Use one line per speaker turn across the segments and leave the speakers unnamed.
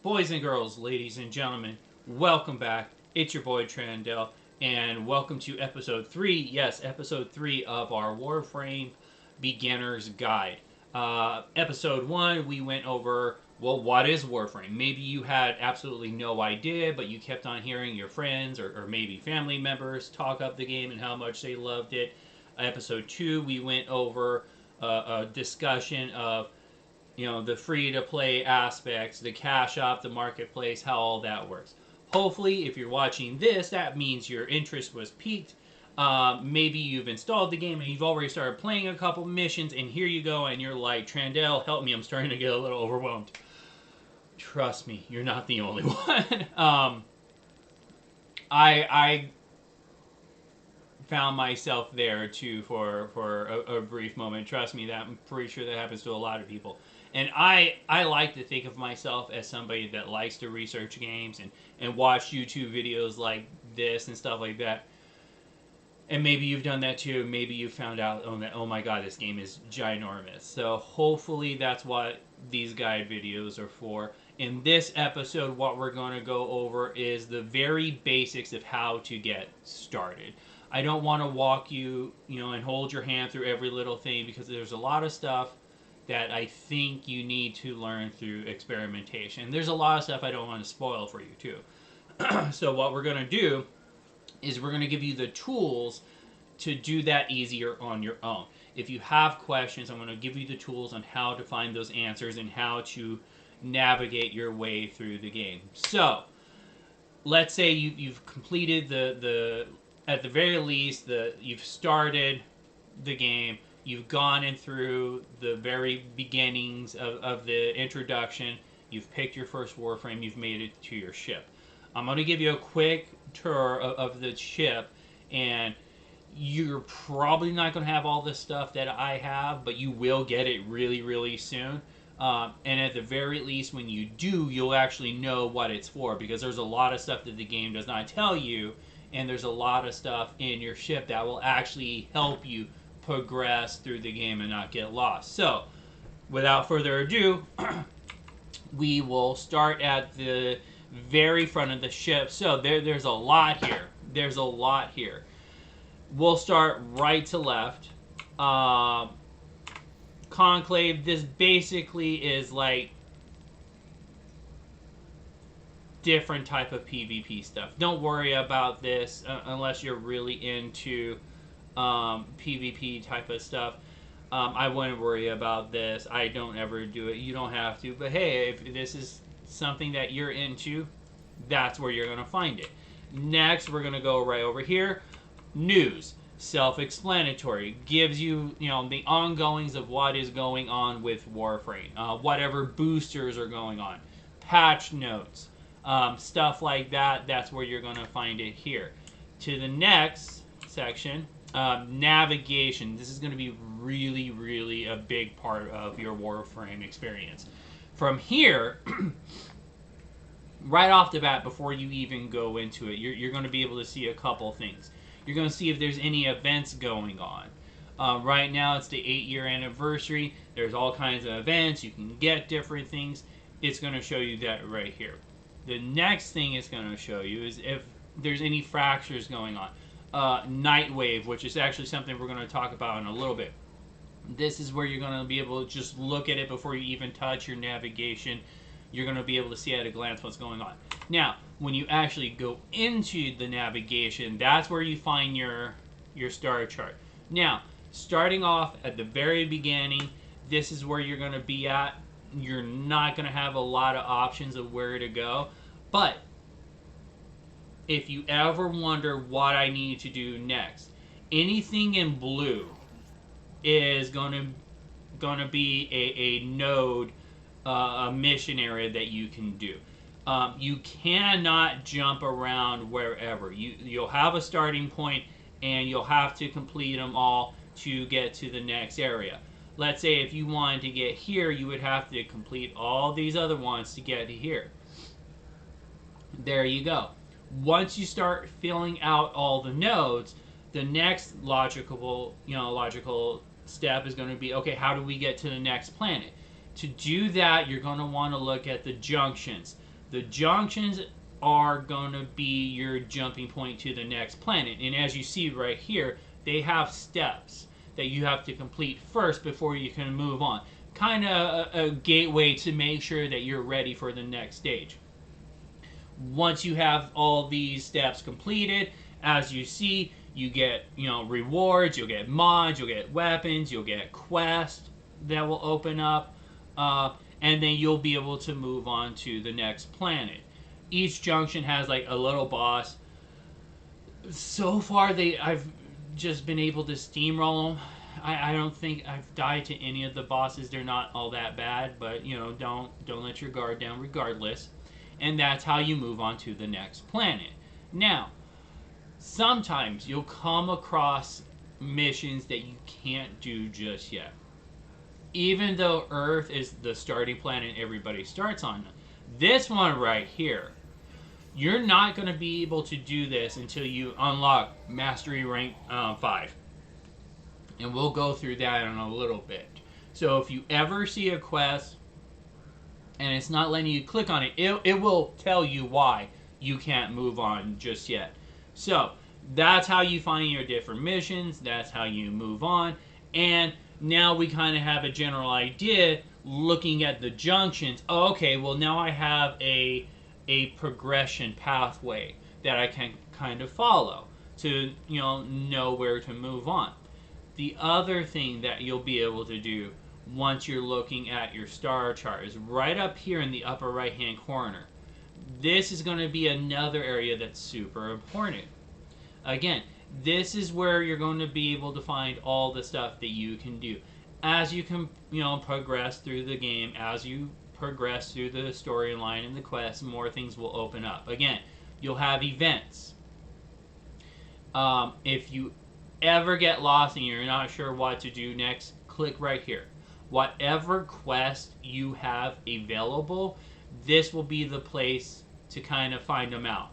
Boys and girls, ladies and gentlemen, welcome back. It's your boy Trandell, and welcome to episode 3. Yes, episode 3 of our Warframe Beginner's Guide. Episode 1, we went over, well, what is Warframe? Maybe you had absolutely no idea, but you kept on hearing your friends or maybe family members talk up the game and how much they loved it. Episode 2, we went over a discussion of the free to play aspects, the cash op, the marketplace, how all that works. Hopefully, if you're watching this, that means your interest was piqued. Maybe you've installed the game and you've already started playing a couple missions, and here you go, and you're like, Trandell, help me, I'm starting to get a little overwhelmed. Trust me, you're not the only one. I found myself there too for a brief moment. Trust me, that I'm pretty sure that happens to a lot of people. And I like to think of myself as somebody that likes to research games and watch YouTube videos like this and stuff like that. And maybe you've done that too. Maybe you found out, oh my god, this game is ginormous. So hopefully that's what these guide videos are for. In this episode, what we're going to go over is the very basics of how to get started. I don't want to walk you, and hold your hand through every little thing, because there's a lot of stuff that I think you need to learn through experimentation. There's a lot of stuff I don't want to spoil for you too. So what we're going to do is we're going to give you the tools to do that easier on your own. If you have questions, I'm going to give you the tools on how to find those answers and how to navigate your way through the game. So let's say you've completed the at the very least, you've started the game, you've gone in through the very beginnings of the introduction, you've picked your first Warframe, you've made it to your ship. I'm going to give you a quick tour of the ship, and you're probably not going to have all the stuff that I have, but you will get it really, really soon. And at the very least, when you do, you'll actually know what it's for, because there's a lot of stuff that the game does not tell you, and there's a lot of stuff in your ship that will actually help you progress through the game and not get lost. So, without further ado, we will start at the very front of the ship. So there's a lot here. There's a lot here. We'll start right to left. Conclave, this basically is like different type of PvP stuff. Don't worry about this unless you're really into PvP type of stuff. I wouldn't worry about this. I don't ever do it. You don't have to. But hey, if this is something that you're into, that's where you're going to find it. Next, we're going to go right over here. News. Self-explanatory. Gives you, the ongoings of what is going on with Warframe. Whatever boosters are going on. Patch notes. Stuff like that. That's where you're going to find it here. To the next section, navigation. This is going to be really, really a big part of your Warframe experience. From here, right off the bat, before you even go into it, you're going to be able to see a couple things. You're going to see if there's any events going on. Right now, it's the 8-year anniversary. There's all kinds of events. You can get different things. It's going to show you that right here. The next thing it's going to show you is if there's any fractures going on. Nightwave, which is actually something we're going to talk about in a little bit. This is where you're going to be able to just look at it before you even touch your navigation. You're going to be able to see at a glance what's going on. Now, when you actually go into the navigation, that's where you find your star chart. Now, starting off at the very beginning, this is where you're going to be at. You're not going to have a lot of options of where to go. But if you ever wonder what I need to do next, anything in blue is going to be a node, a mission area that you can do. You cannot jump around wherever. You'll have a starting point, and you'll have to complete them all to get to the next area. Let's say if you wanted to get here, you would have to complete all these other ones to get to here. There you go. Once you start filling out all the nodes, the next logical step is going to be, okay, how do we get to the next planet? To do that, you're going to want to look at the junctions. The junctions are going to be your jumping point to the next planet. And as you see right here, they have steps that you have to complete first before you can move on. Kind of a gateway to make sure that you're ready for the next stage. Once you have all these steps completed, as you see, you get, rewards, you'll get mods, you'll get weapons, you'll get quests that will open up, and then you'll be able to move on to the next planet. Each junction has like a little boss. So far, I've just been able to steamroll them. I don't think I've died to any of the bosses. They're not all that bad, but don't let your guard down regardless. And that's how you move on to the next planet. Now, sometimes you'll come across missions that you can't do just yet. Even though Earth is the starting planet everybody starts on, this one right here, you're not going to be able to do this until you unlock Mastery Rank 5. And we'll go through that in a little bit. So if you ever see a quest and it's not letting you click on it, it will tell you why you can't move on just yet. So that's how you find your different missions. That's how you move on. And now we kind of have a general idea looking at the junctions. Oh, okay, well now I have a progression pathway that I can kind of follow to know where to move on. The other thing that you'll be able to do once you're looking at your star chart is right up here in the upper right hand corner. This is going to be another area that's super important. Again, this is where you're going to be able to find all the stuff that you can do. As you can progress through the game, as you progress through the storyline and the quest, more things will open up. Again, you'll have events. If you ever get lost and you're not sure what to do next, click right here. Whatever quest you have available, this will be the place to kind of find them out.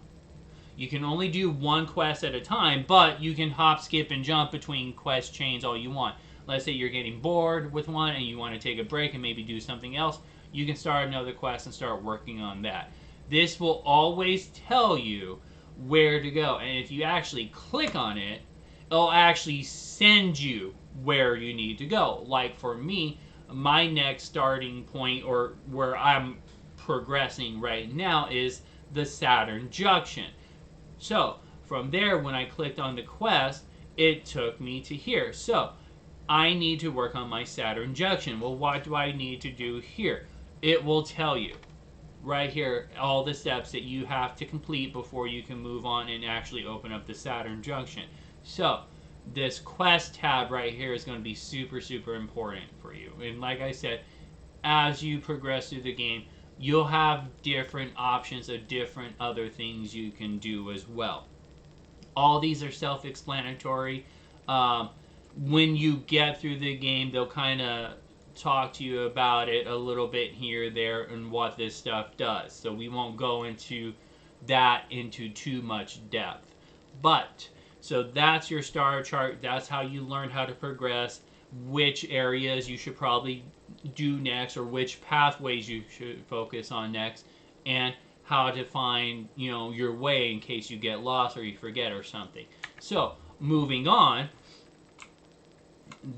You can only do one quest at a time, but you can hop, skip, and jump between quest chains all you want. Let's say you're getting bored with one and you want to take a break and maybe do something else. You can start another quest and start working on that. This will always tell you where to go. And if you actually click on it, it'll actually send you where you need to go. Like for me, my next starting point, or where I'm progressing right now, is the Saturn Junction. So from there, when I clicked on the quest, it took me to here. So I need to work on my Saturn Junction. Well, what do I need to do here? It will tell you right here all the steps that you have to complete before you can move on and actually open up the Saturn Junction. So this quest tab right here is going to be super, super important for you. And like I said, as you progress through the game, you'll have different options of different other things you can do as well. All these are self-explanatory. When you get through the game, they'll kind of talk to you about it a little bit here, there, and what this stuff does. So we won't go into that into too much depth. But so that's your star chart. That's how you learn how to progress, which areas you should probably do next, or which pathways you should focus on next, and how to find your way in case you get lost or you forget or something. So moving on,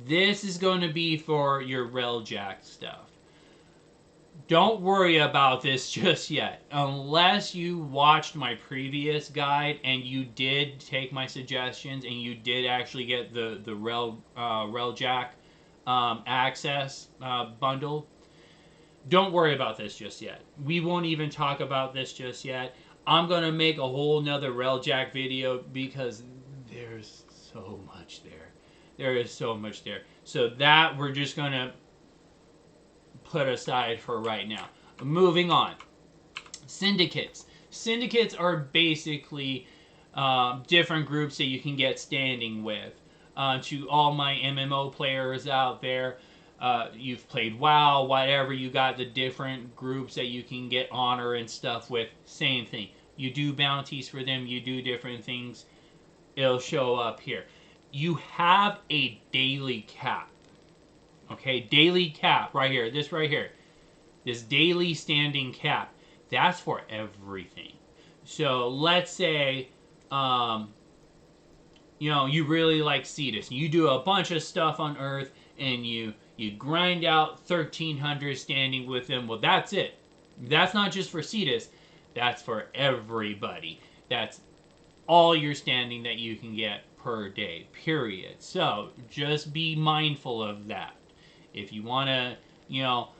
this is going to be for your Railjack stuff. Don't worry about this just yet. Unless you watched my previous guide and you did take my suggestions and you did actually get the Railjack access bundle, don't worry about this just yet. We won't even talk about this just yet. I'm going to make a whole nother Railjack video because there's so much there. There is so much there. So that we're just going to put aside for right now. Moving on. Syndicates. Syndicates are basically different groups that you can get standing with. To all my MMO players out there, you've played WoW, whatever, you got the different groups that you can get honor and stuff with. Same thing. You do bounties for them, you do different things. It'll show up here. You have a daily cap. Okay, daily cap right here. This right here. This daily standing cap. That's for everything. So let's say, um, you really like Cetus, and you do a bunch of stuff on Earth, and you grind out 1,300 standing with them. Well, that's it. That's not just for Cetus. That's for everybody. That's all your standing that you can get per day, period. So just be mindful of that. If you want to, you know,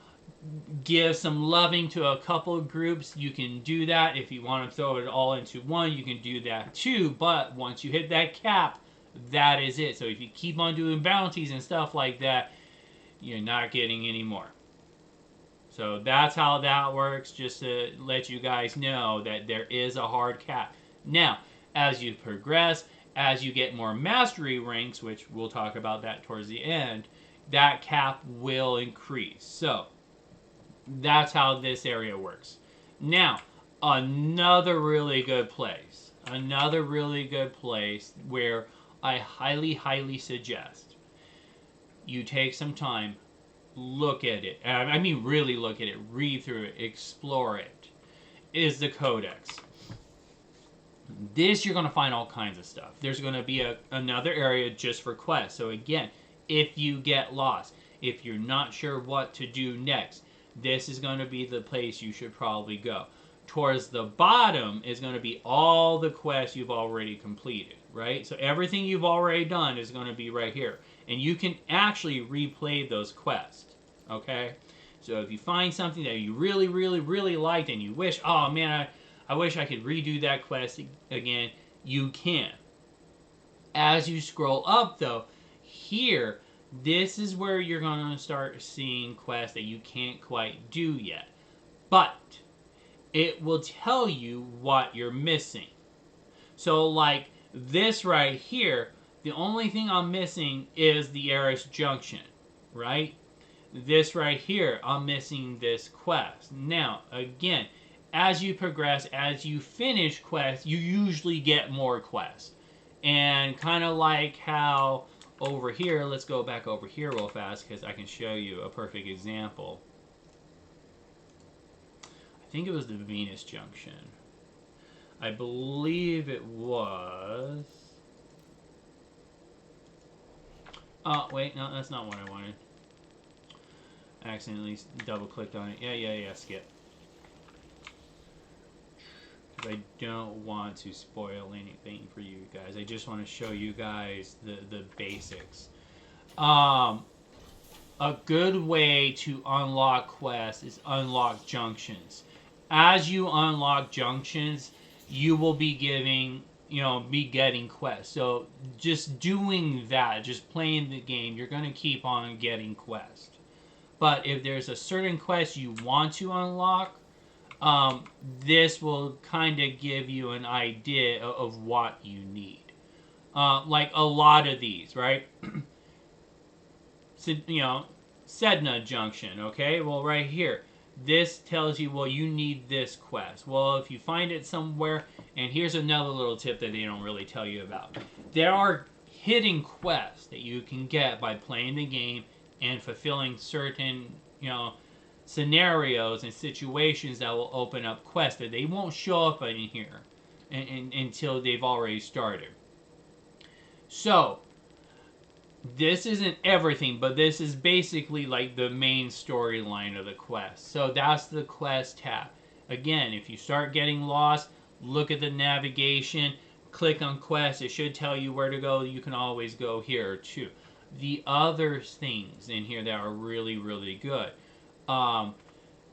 give some loving to a couple of groups, you can do that. If you want to throw it all into one, you can do that too. But once you hit that cap, that is it. So if you keep on doing bounties and stuff like that, you're not getting any more. So that's how that works, just to let you guys know that there is a hard cap. Now, as you progress, as you get more mastery ranks, which we'll talk about that towards the end, that cap will increase. So that's how this area works. Now, another really good place. Another really good place where I highly, highly suggest you take some time, look at it. I mean, really look at it, read through it, explore it, is the Codex. This, you're going to find all kinds of stuff. There's going to be another area just for quests. So again, if you get lost, if you're not sure what to do next, this is going to be the place you should probably go. Towards the bottom is going to be all the quests you've already completed, right? So everything you've already done is going to be right here. And you can actually replay those quests, okay? So if you find something that you really, really, really liked and you wish, oh man, I wish I could redo that quest again, you can. As you scroll up though, here, this is where you're going to start seeing quests that you can't quite do yet. But it will tell you what you're missing. So like this right here, the only thing I'm missing is the Eris Junction, right? This right here, I'm missing this quest. Now, again, as you progress, as you finish quests, you usually get more quests. And kind of like how over here, let's go back over here real fast because I can show you a perfect example. I think it was the Venus Junction. I believe it was... Oh, wait, no, that's not what I wanted. I accidentally double-clicked on it. Yeah, skip. Because I don't want to spoil anything for you guys. I just want to show you guys the basics. A good way to unlock quests is unlock junctions. As you unlock junctions, you will be getting quests. So just doing that, just playing the game, you're going to keep on getting quests. But if there's a certain quest you want to unlock, this will kind of give you an idea of what you need. Like a lot of these, right? So, Sedna Junction, okay? Well, right here, this tells you, well, you need this quest. Well, if you find it somewhere, and here's another little tip that they don't really tell you about. There are hidden quests that you can get by playing the game and fulfilling certain, scenarios and situations that will open up quests that they won't show up in here until they've already started. So, this isn't everything, but this is basically like the main storyline of the quest. So that's the quest tab. Again, if you start getting lost, look at the navigation, click on quest. It should tell you where to go. You can always go here too. The other things in here that are really, really good.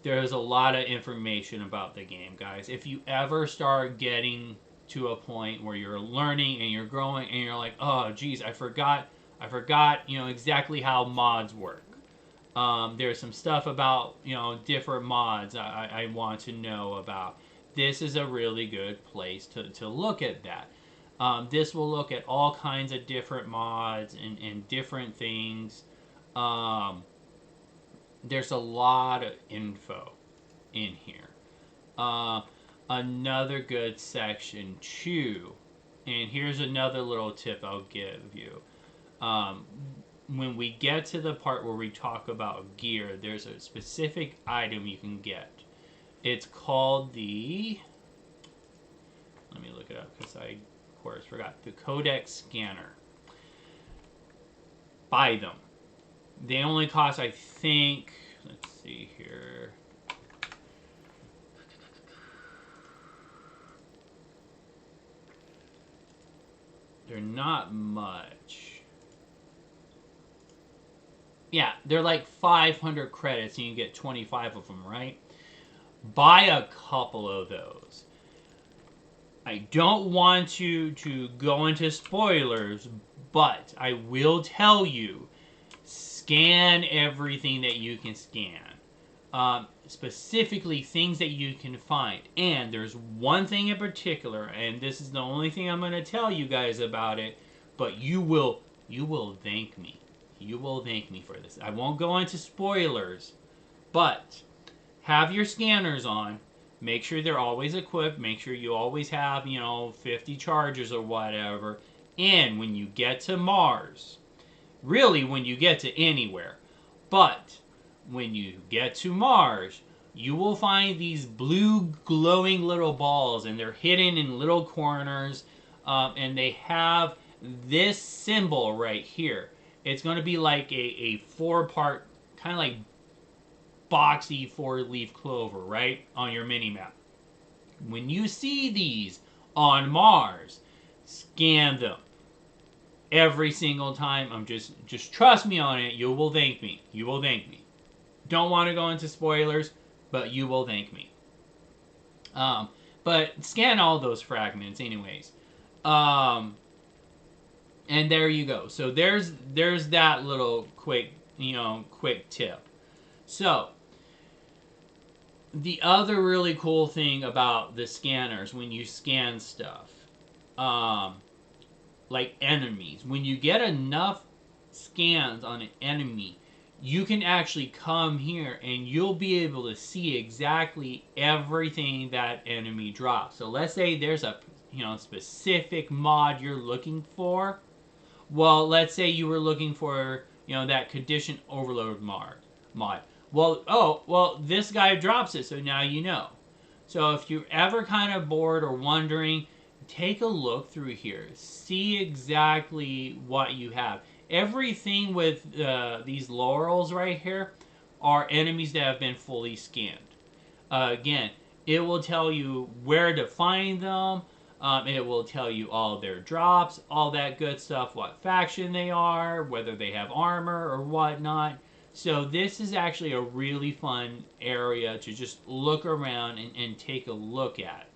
There's a lot of information about the game, guys. If you ever start getting to a point where you're learning and you're growing and you're like, oh, geez, I forgot, exactly how mods work. There's some stuff about, different mods I want to know about. This is a really good place to look at that. This will look at all kinds of different mods and different things. There's a lot of info in here. Another good section too, and here's another little tip I'll give you. When we get to the part where we talk about gear, there's a specific item you can get It's called the... Let me look it up because I, of course, forgot. The Codex Scanner. Buy them. They only cost, I think... Let's see here. They're not much. Yeah, they're like 500 credits and you get 25 of them, right? Buy a couple of those. I don't want to go into spoilers, but I will tell you, scan everything that you can scan. Specifically, things that you can find. And there's one thing in particular, and this is the only thing I'm going to tell you guys about it, but you will thank me. You will thank me for this. I won't go into spoilers, but have your scanners on. Make sure they're always equipped. Make sure you always have, 50 charges or whatever. And when you get to Mars, really when you get to anywhere, but when you get to Mars, you will find these blue glowing little balls, and they're hidden in little corners, and they have this symbol right here. It's going to be like a 4-part, kind of like boxy 4-leaf clover, right, on your mini-map. When you see these on Mars, scan them. Every single time. I'm just trust me on it. You will thank me. You will thank me. Don't want to go into spoilers, but you will thank me. But scan all those fragments anyways. And there you go. So there's that little quick tip. So the other really cool thing about the scanners when you scan stuff, like enemies, when you get enough scans on an enemy, you can actually come here and you'll be able to see exactly everything that enemy drops. So let's say there's a specific mod you're looking for. Well, let's say you were looking for that condition overload mod. Well, this guy drops it, so now you know. So if you're ever kind of bored or wondering, take a look through here. See exactly what you have. Everything with these laurels right here are enemies that have been fully scanned. Again, it will tell you where to find them. It will tell you all their drops, all that good stuff, what faction they are, whether they have armor or whatnot. So this is actually a really fun area to just look around and take a look at.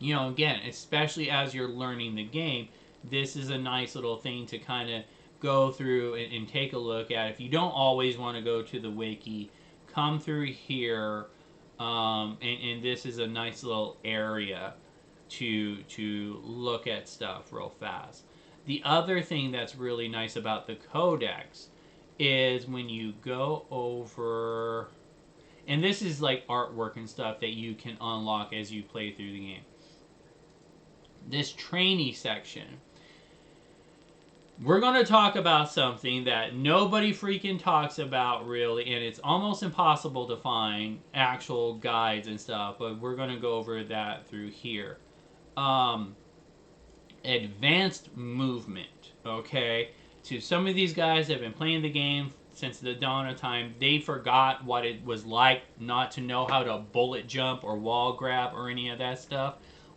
Again, especially as you're learning the game, this is a nice little thing to kind of go through and take a look at. If you don't always want to go to the wiki, come through here, and this is a nice little area to look at stuff real fast. The other thing that's really nice about the Codex is when you go over, and this is like artwork and stuff that you can unlock as you play through the game. This trainee section, we're going to talk about something that nobody freaking talks about really, and it's almost impossible to find actual guides and stuff, but we're going to go over that through here. Advanced movement, okay? To some of these guys that have been playing the game since the dawn of time, they forgot what it was like not to know how to bullet jump or wall grab or any of that stuff.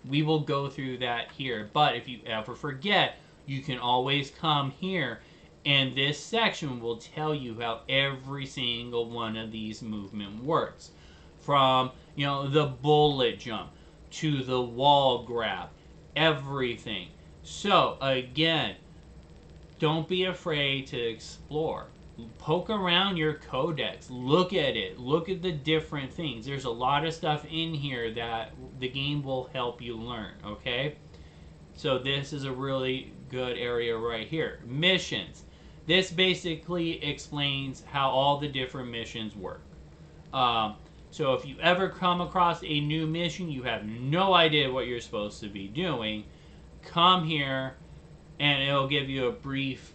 We will go through that here, but if you ever forget, you can always come here, and this section will tell you how every single one of these movement works. From, the bullet jump to the wall grab, everything. So, again, don't be afraid to explore. Poke around your codex. Look at it. Look at the different things. There's a lot of stuff in here that the game will help you learn, okay? So this is a really good area right here. Missions. This basically explains how all the different missions work. So if you ever come across a new mission, you have no idea what you're supposed to be doing, come here and it'll give you a brief,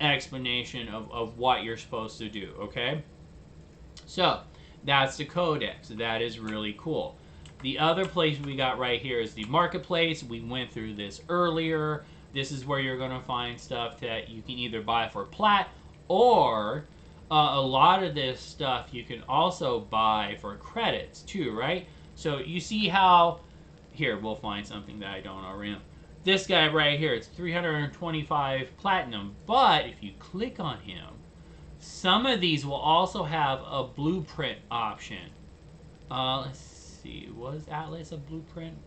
explanation of what you're supposed to do, okay? So, That's the codex. That is really cool. The other place we got right here is the marketplace. We went through this earlier. This is where you're going to find stuff that you can either buy for plat, or a lot of this stuff you can also buy for credits too, right? So you see how, here, we'll find something that I don't already know. This guy right here, it's 325 platinum, but if you click on him, some of these will also have a blueprint option. Let's see, was Atlas a blueprint?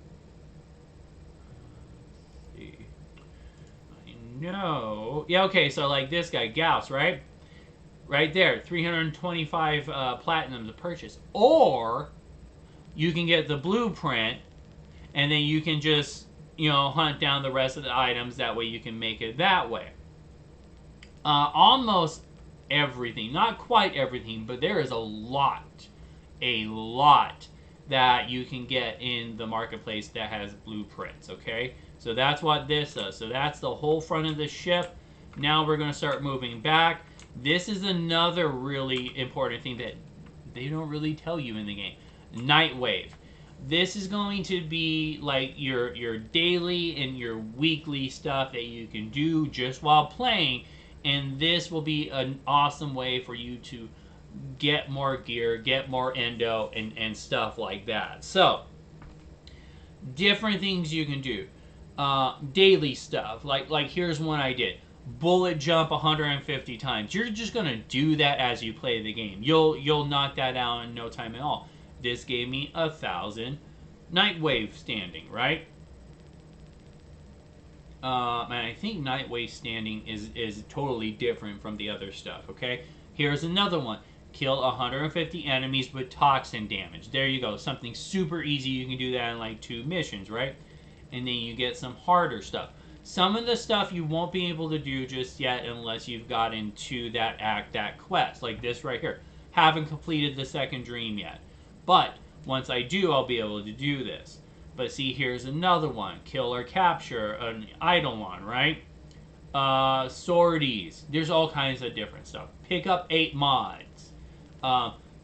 Let's see. I know. Yeah, okay, so like this guy, Gauss, right? Right there, 325 platinum to purchase. Or you can get the blueprint, and then you can just, hunt down the rest of the items. That way you can make it that way. Almost everything, not quite everything, but there is a lot that you can get in the marketplace that has blueprints, okay? So that's what this does. So that's the whole front of the ship. Now we're going to start moving back. This is another really important thing that they don't really tell you in the game. Nightwave. This is going to be like your daily and your weekly stuff that you can do just while playing, and this will be an awesome way for you to get more gear, get more endo, and stuff like that. So, different things you can do. Daily stuff, like here's one I did. Bullet jump 150 times. You're just gonna do that as you play the game. You'll knock that out in no time at all. This gave me 1,000 Nightwave standing, right? And I think Nightwave standing is totally different from the other stuff, okay? Here's another one. Kill 150 enemies with toxin damage. There you go. Something super easy. You can do that in like 2 missions, right? And then you get some harder stuff. Some of the stuff you won't be able to do just yet unless you've got into that quest. Like this right here. Haven't completed the second dream yet. But once I do, I'll be able to do this. But see, here's another one. Kill or capture an Eidolon, right? Sorties. There's all kinds of different stuff. Pick up 8 mods.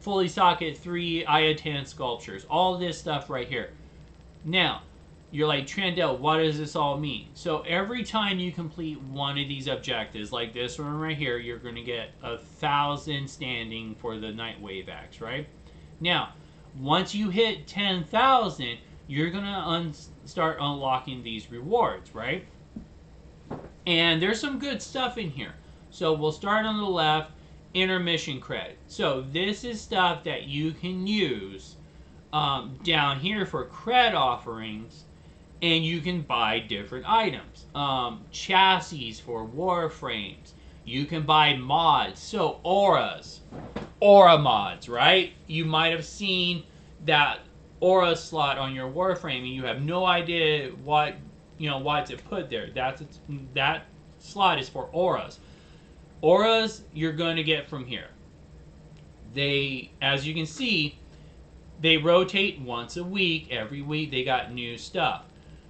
Fully socket 3 Ayatan sculptures. All this stuff right here. Now, you're like, Trandell, what does this all mean? So every time you complete one of these objectives, like this one right here, you're going to get 1,000 standing for the Nightwave Axe, right? Now, once you hit 10,000, you're going to start unlocking these rewards, right? And there's some good stuff in here. So we'll start on the left, intermission credit. So this is stuff that you can use down here for cred offerings, and you can buy different items. Chassis for warframes. You can buy mods. So auras. Aura mods, right? You might have seen that aura slot on your warframe and you have no idea why it's put there. That slot is for auras. Auras you're going to get from here. They, as you can see, they rotate once a week. Every week they got new stuff.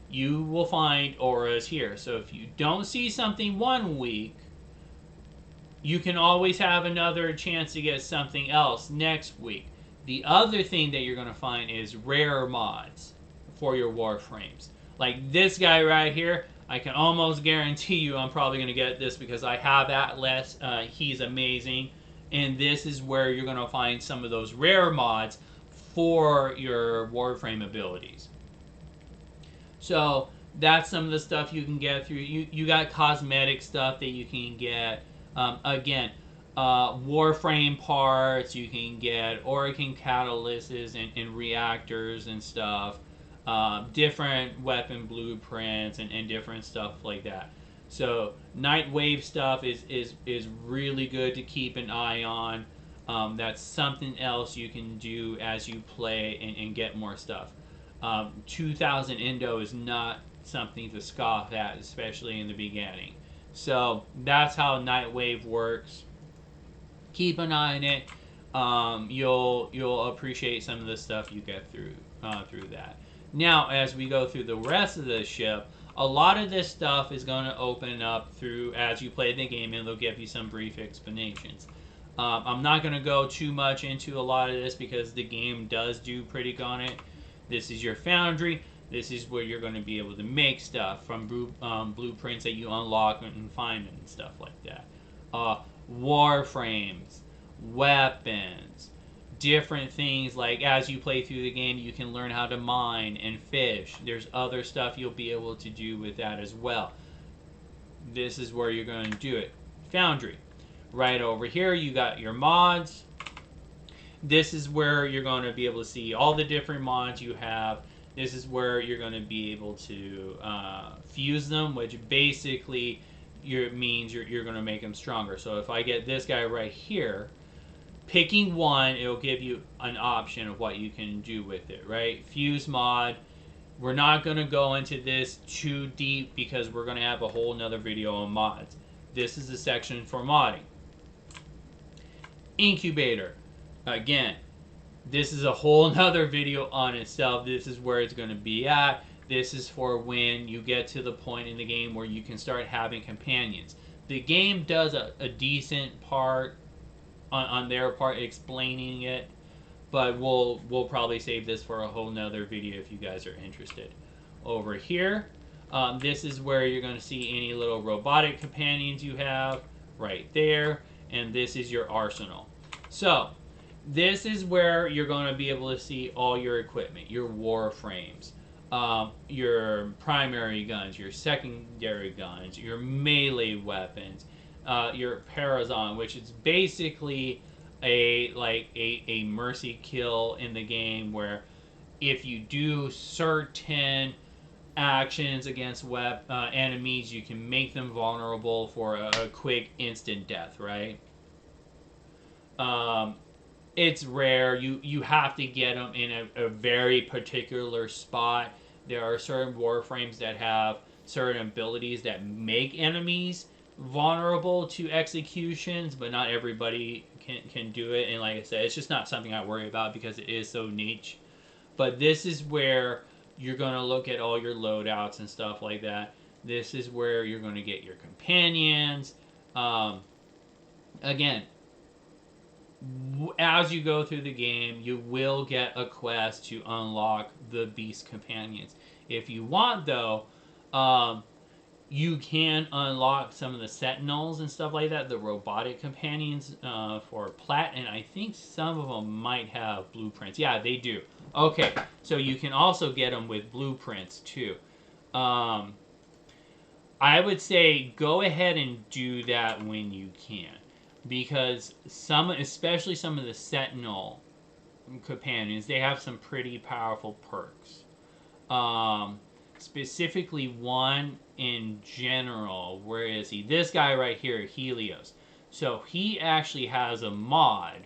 You will find auras here. So if you don't see something one week, you can always have another chance to get something else next week. The other thing that you're going to find is rare mods for your warframes. Like this guy right here, I can almost guarantee you I'm probably going to get this because I have Atlas. He's amazing. And this is where you're going to find some of those rare mods for your warframe abilities. So that's some of the stuff you can get through. You got cosmetic stuff that you can get. Again, warframe parts, you can get Orokin catalysts and reactors and stuff, different weapon blueprints and different stuff like that. So Nightwave stuff is really good to keep an eye on. That's something else you can do as you play and get more stuff. 2,000 endo is not something to scoff at, especially in the beginning. So that's how Nightwave works. Keep an eye on it. You'll appreciate some of the stuff you get through that. Now, as we go through the rest of the ship, a lot of this stuff is going to open up through as you play the game, and they'll give you some brief explanations. I'm not going to go too much into a lot of this because the game does do pretty good on it. This is your foundry. This is where you're going to be able to make stuff from blueprints that you unlock and find and stuff like that. Warframes, weapons, different things. Like as you play through the game, you can learn how to mine and fish. There's other stuff you'll be able to do with that as well. This is where you're going to do it. Foundry. Right over here, you got your mods. This is where you're going to be able to see all the different mods you have. This is where you're going to be able to fuse them, which basically means you're going to make them stronger. So if I get this guy right here, picking one, it'll give you an option of what you can do with it, right? Fuse mod. We're not going to go into this too deep because we're going to have a whole nother video on mods. This is a section for modding. Incubator. Again, this is a whole nother video on itself. This is where it's going to be at. This is for when you get to the point in the game where you can start having companions. The game does a decent part on their part explaining it, but we'll probably save this for a whole nother video if you guys are interested. Over here, this is where you're going to see any little robotic companions you have right there, and this is your arsenal. So this is where you're going to be able to see all your equipment, your warframes, your primary guns, your secondary guns, your melee weapons, your Parazon, which is basically a mercy kill in the game where if you do certain actions against enemies, you can make them vulnerable for a quick instant death, right? It's rare. You have to get them in a very particular spot. There are certain warframes that have certain abilities that make enemies vulnerable to executions, but not everybody can do it. And like I said, it's just not something I worry about because it is so niche. But this is where you're going to look at all your loadouts and stuff like that. This is where you're going to get your companions. Again, as you go through the game, you will get a quest to unlock the beast companions. If you want, though, you can unlock some of the sentinels and stuff like that, the robotic companions for plat, and I think some of them might have blueprints. Yeah, they do. Okay, so you can also get them with blueprints too. I would say go ahead and do that when you can, because especially some of the sentinel companions, they have some pretty powerful perks. Specifically one in general, where is he? This guy right here, Helios. So he actually has a mod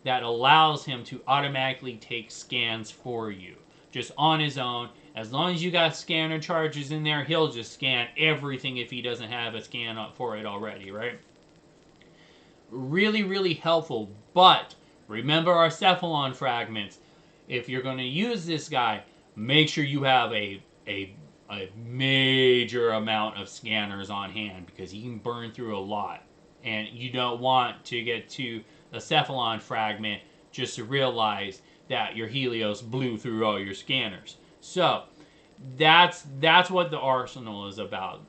that allows him to automatically take scans for you, just on his own. As long as you got scanner charges in there, he'll just scan everything if he doesn't have a scan up for it already, right? Really, really helpful. But remember our cephalon fragments. If you're going to use this guy, make sure you have a major amount of scanners on hand, because he can burn through a lot. And you don't want to get to a cephalon fragment just to realize that your Helios blew through all your scanners. So that's what the arsenal is about.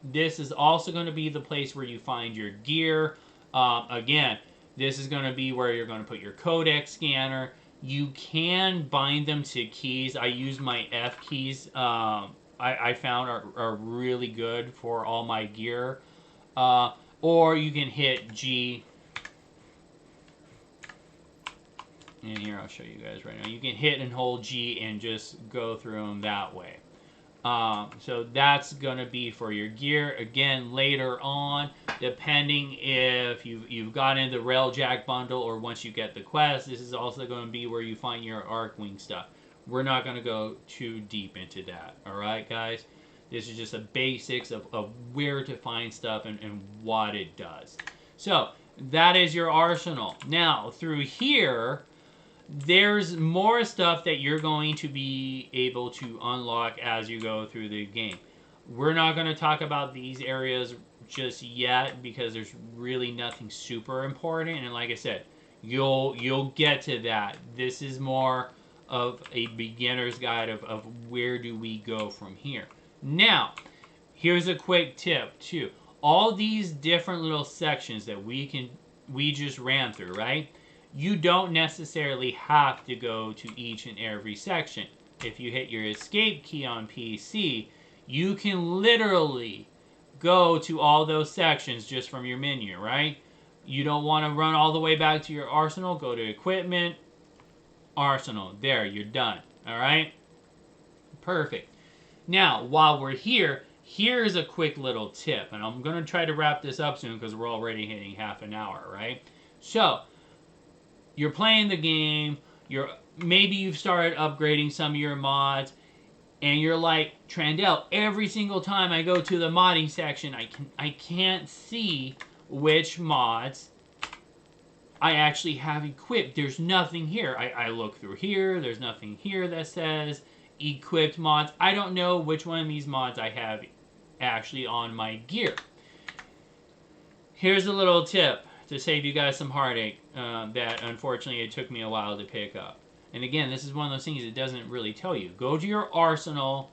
This is also going to be the place where you find your gear. Again, this is going to be where you're going to put your codex scanner. You can bind them to keys. I use my F keys. I found are really good for all my gear. Or you can hit G. And here, I'll show you guys right now. You can hit and hold G and just go through them that way. So that's going to be for your gear. Again, later on, depending if you've gotten the Railjack bundle or once you get the quest, this is also going to be where you find your Archwing stuff. We're not going to go too deep into that. Alright, guys? This is just the basics of where to find stuff and what it does. So, that is your arsenal. Now, through here, there's more stuff that you're going to be able to unlock as you go through the game. We're not going to talk about these areas just yet because there's really nothing super important. And like I said, you'll get to that. This is more of a beginner's guide of where do we go from here. Now, here's a quick tip too. All these different little sections that we just ran through, right? You don't necessarily have to go to each and every section. If you hit your escape key on PC, you can literally go to all those sections just from your menu, right? You don't want to run all the way back to your arsenal, go to equipment, arsenal. There, you're done. All right? Perfect. Now, while we're here, here's a quick little tip, and I'm going to try to wrap this up soon because we're already hitting half an hour, right? So, you're playing the game, maybe you've started upgrading some of your mods, and you're like, Trandell, every single time I go to the modding section, I can't see which mods I actually have equipped. There's nothing here. I look through here, there's nothing here that says equipped mods. I don't know which one of these mods I have actually on my gear. Here's a little tip to save you guys some heartache that unfortunately it took me a while to pick up. And again, this is one of those things it doesn't really tell you. Go to your arsenal,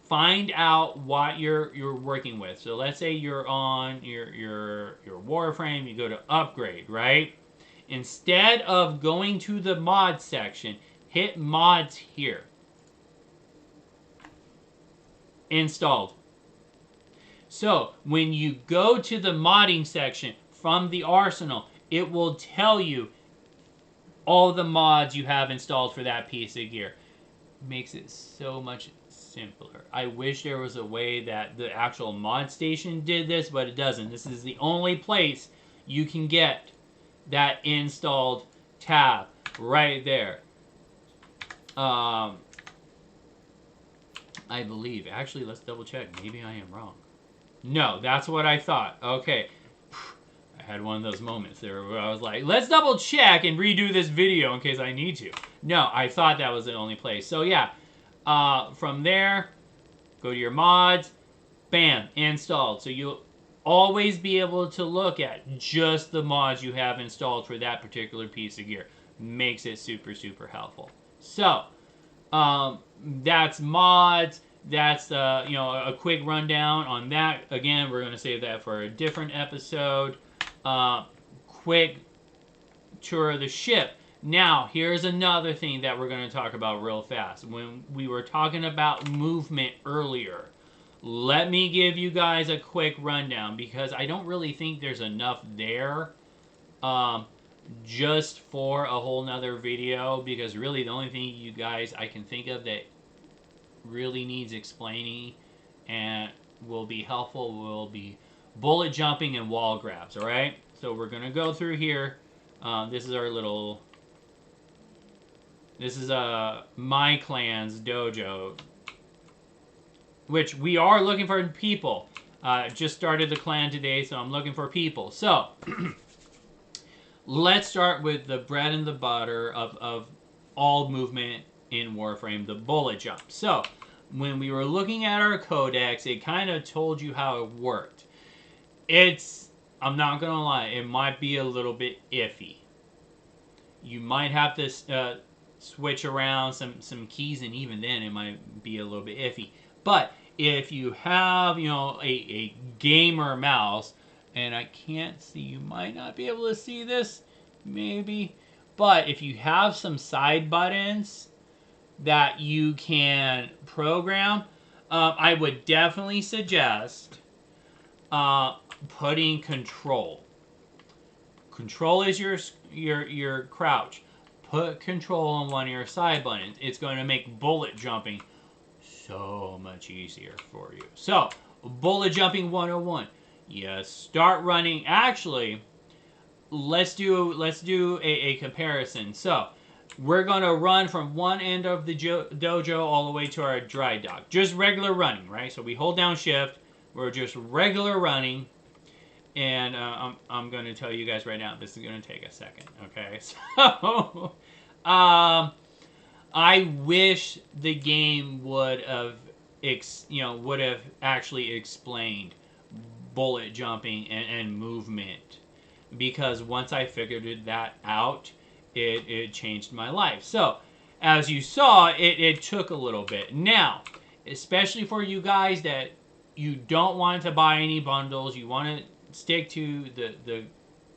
find out what you're working with. So let's say you're on your Warframe, you go to upgrade, right? Instead of going to the mod section, hit mods here. Installed. So when you go to the modding section from the arsenal, it will tell you all the mods you have installed for that piece of gear. Makes it so much simpler. I wish there was a way that the actual mod station did this, but it doesn't. This is the only place you can get that installed tab right there. I believe. Actually, let's double check. Maybe I am wrong. No, that's what I thought. Okay. I had one of those moments there where I was like, let's double check and redo this video in case I need to. No, I thought that was the only place. So yeah, from there, go to your mods, bam, installed. So you'll always be able to look at just the mods you have installed for that particular piece of gear. Makes it super, super helpful. So, that's mods. That's a quick rundown on that. Again, we're going to save that for a different episode. Quick tour of the ship. Now, here's another thing that we're going to talk about real fast. When we were talking about movement earlier, let me give you guys a quick rundown because I don't really think there's enough there just for a whole nother video, because really the only thing you guys I can think of that really needs explaining and will be helpful will be bullet jumping and wall grabs. All right, so we're gonna go through here. This is our little, this is my clan's dojo, which we are looking for people. Just started the clan today, so I'm looking for people. So let's start with the bread and the butter of all movement in Warframe, the bullet jump. So when we were looking at our codex, it kind of told you how it worked. I'm not gonna lie, it might be a little bit iffy. You might have to switch around some keys, and even then it might be a little bit iffy. But if you have, a gamer mouse, and I can't see, you might not be able to see this, maybe, but if you have some side buttons that you can program, I would definitely suggest putting control. Control is your crouch. Put control on one of your side buttons. It's going to make bullet jumping so much easier for you. So, bullet jumping 101. You start running. Actually, let's do a comparison. So, we're going to run from one end of the dojo all the way to our dry dock. Just regular running, right? So we hold down shift. We're just regular running. And I'm going to tell you guys right now, this is going to take a second, okay? So, I wish the game would have, actually explained bullet jumping and movement, because once I figured that out, it changed my life. So, as you saw, it took a little bit. Now, especially for you guys that you don't want to buy any bundles, you want to stick to the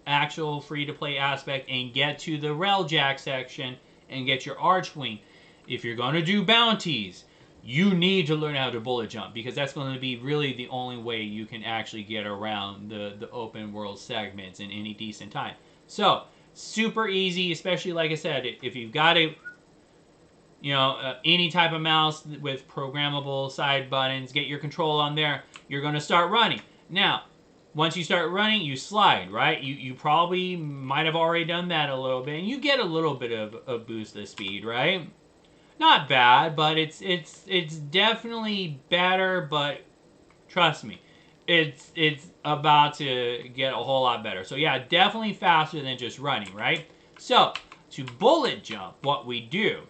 actual free-to-play aspect and get to the Railjack section and get your Archwing. If you're going to do bounties, you need to learn how to bullet jump, because that's going to be really the only way you can actually get around the open world segments in any decent time. So, super easy, especially like I said, if you've got a any type of mouse with programmable side buttons, get your control on there, you're going to start running. Now, once you start running, you slide, right? You probably might have already done that a little bit, and you get a little bit of a boost of speed, right? Not bad, but it's definitely better, but trust me, it's about to get a whole lot better. So yeah, definitely faster than just running, right? So, to bullet jump, what we do,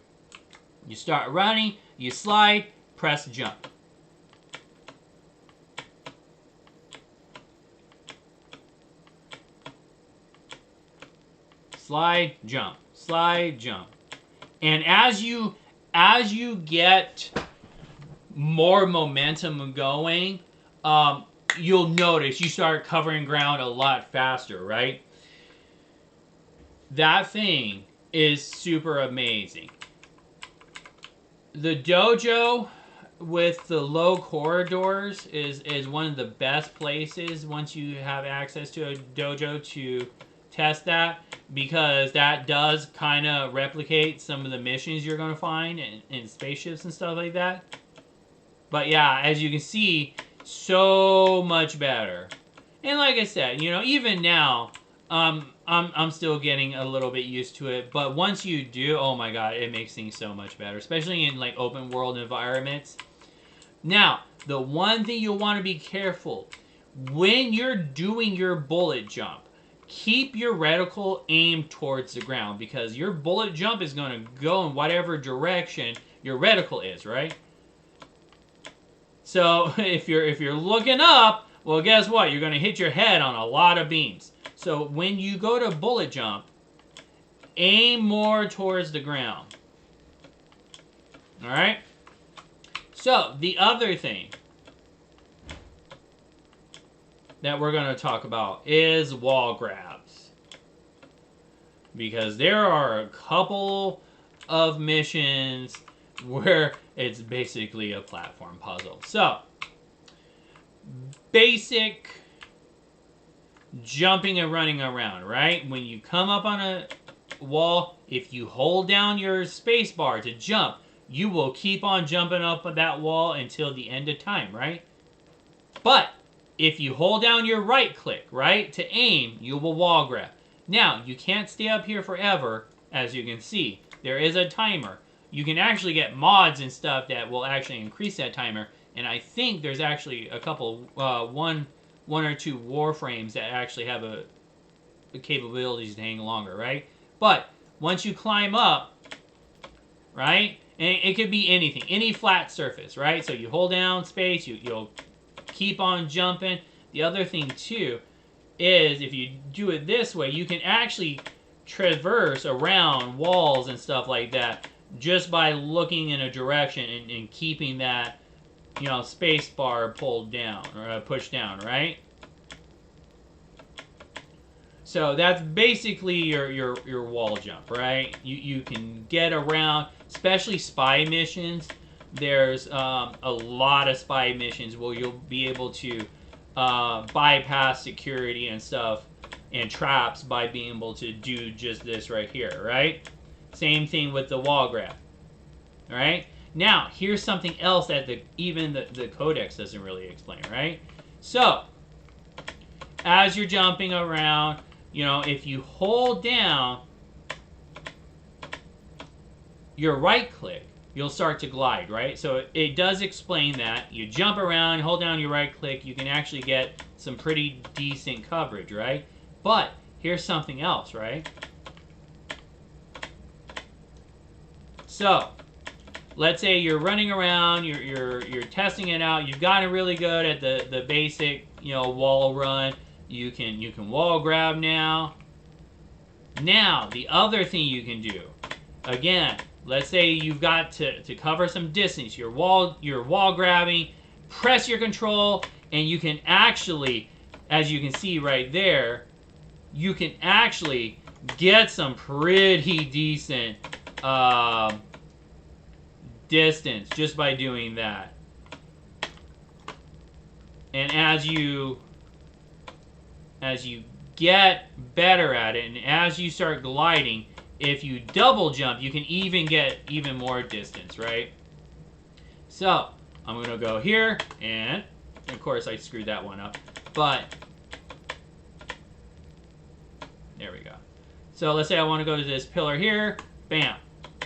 you start running, you slide, press jump. Slide, jump, slide, jump. And as you get more momentum going, you'll notice you start covering ground a lot faster, right? That thing is super amazing. The dojo with the low corridors is one of the best places once you have access to a dojo to test that, because that does kind of replicate some of the missions you're going to find in spaceships and stuff like that. But yeah, as you can see, so much better. And like I said, even now, I'm still getting a little bit used to it. But once you do, oh my god, it makes things so much better, especially in like open world environments. Now, the one thing you'll want to be careful when you're doing your bullet jump. Keep your reticle aimed towards the ground, because your bullet jump is going to go in whatever direction your reticle is, right? So if you're looking up, well, guess what? You're going to hit your head on a lot of beams. So when you go to bullet jump, aim more towards the ground. All right? So the other thing that we're going to talk about is wall grabs, because there are a couple of missions where it's basically a platform puzzle. So, basic jumping and running around, right? When you come up on a wall, if you hold down your space bar to jump, you will keep on jumping up that wall until the end of time, right? But if you hold down your right click, right, to aim, you will wall grab. Now, you can't stay up here forever, as you can see. There is a timer. You can actually get mods and stuff that will actually increase that timer. And I think there's actually a couple, one or two Warframes that actually have the capabilities to hang longer, right? But once you climb up, right, and it could be anything, any flat surface, right? So you hold down space, you'll keep on jumping. The other thing too is if you do it this way, you can actually traverse around walls and stuff like that just by looking in a direction and keeping that, space bar pulled down or pushed down, right? So that's basically your wall jump, right? You can get around, especially spy missions. There's a lot of spy missions where you'll be able to bypass security and stuff and traps by being able to do just this right here, right? Same thing with the wall grab. All right? Now, here's something else that even the codex doesn't really explain, right? So, as you're jumping around, if you hold down your right click, you'll start to glide, right? So it does explain that. You jump around, hold down your right click, you can actually get some pretty decent coverage, right? But here's something else, right? So, let's say you're running around, you're testing it out, you've gotten really good at the basic wall run. You can wall grab now. Now, the other thing you can do, again, let's say you've got to cover some distance. You're wall grabbing, press your control, and you can actually, as you can see right there, you can actually get some pretty decent distance just by doing that. And as you get better at it, and as you start gliding, if you double jump, you can even get even more distance, right? So I'm gonna go here, and of course I screwed that one up, but there we go. So let's say I want to go to this pillar here, bam,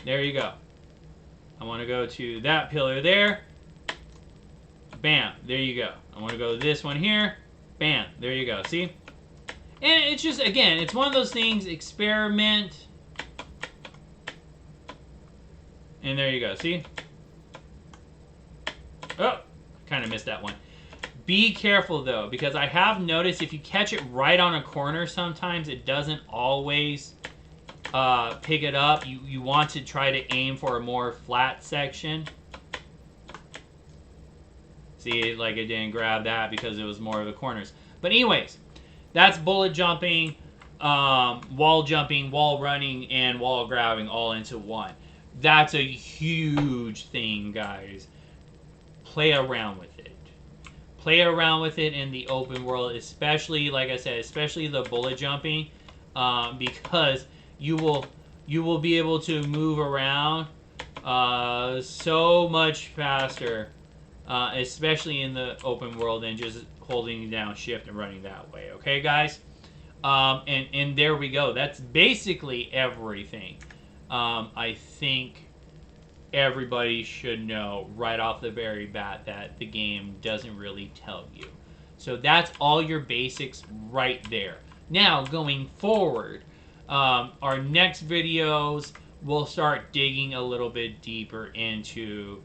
there you go. I want to go to that pillar there, bam, there you go. I want to go to this one here, bam, there you go. See? And it's just, again, it's one of those things, experiment. And there you go, see? Oh, kind of missed that one. Be careful, though, because I have noticed if you catch it right on a corner sometimes, it doesn't always pick it up. You want to try to aim for a more flat section. See, like it didn't grab that because it was more of the corners. But anyways, that's bullet jumping, wall jumping, wall running, and wall grabbing all into one. That's a huge thing, guys. Play around with it. Play around with it in the open world, especially, like I said, especially the bullet jumping, because you will be able to move around so much faster, especially in the open world, than just holding down shift and running that way. Okay, guys? And there we go. That's basically everything. I think everybody should know right off the very bat that the game doesn't really tell you. So that's all your basics right there. Now, going forward, our next videos, we'll start digging a little bit deeper into,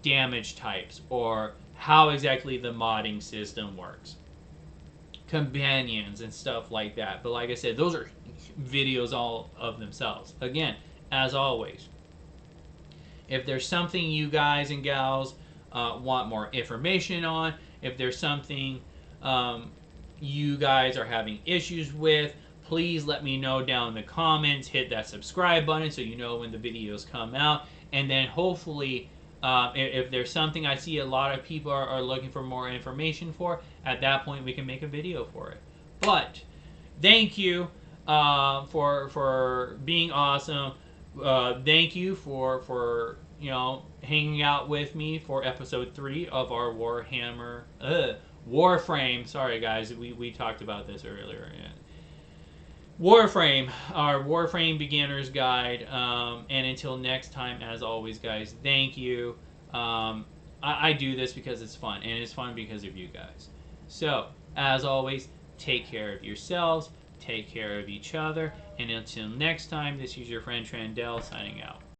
damage types, or how exactly the modding system works, companions and stuff like that. But like I said, those are videos all of themselves. Again, as always, if there's something you guys and gals want more information on, if there's something you guys are having issues with, please let me know down in the comments. Hit that subscribe button so you know when the videos come out. And then hopefully, if there's something I see a lot of people are looking for more information for, at that point we can make a video for it. But thank you for being awesome. Thank you for hanging out with me for episode 3 of our Warframe. Sorry guys, we talked about this earlier. Yeah. Warframe, our Warframe beginner's guide. And until next time, as always, guys, thank you. I do this because it's fun, and it's fun because of you guys. So, as always, take care of yourselves, take care of each other, and until next time, this is your friend Trandell signing out.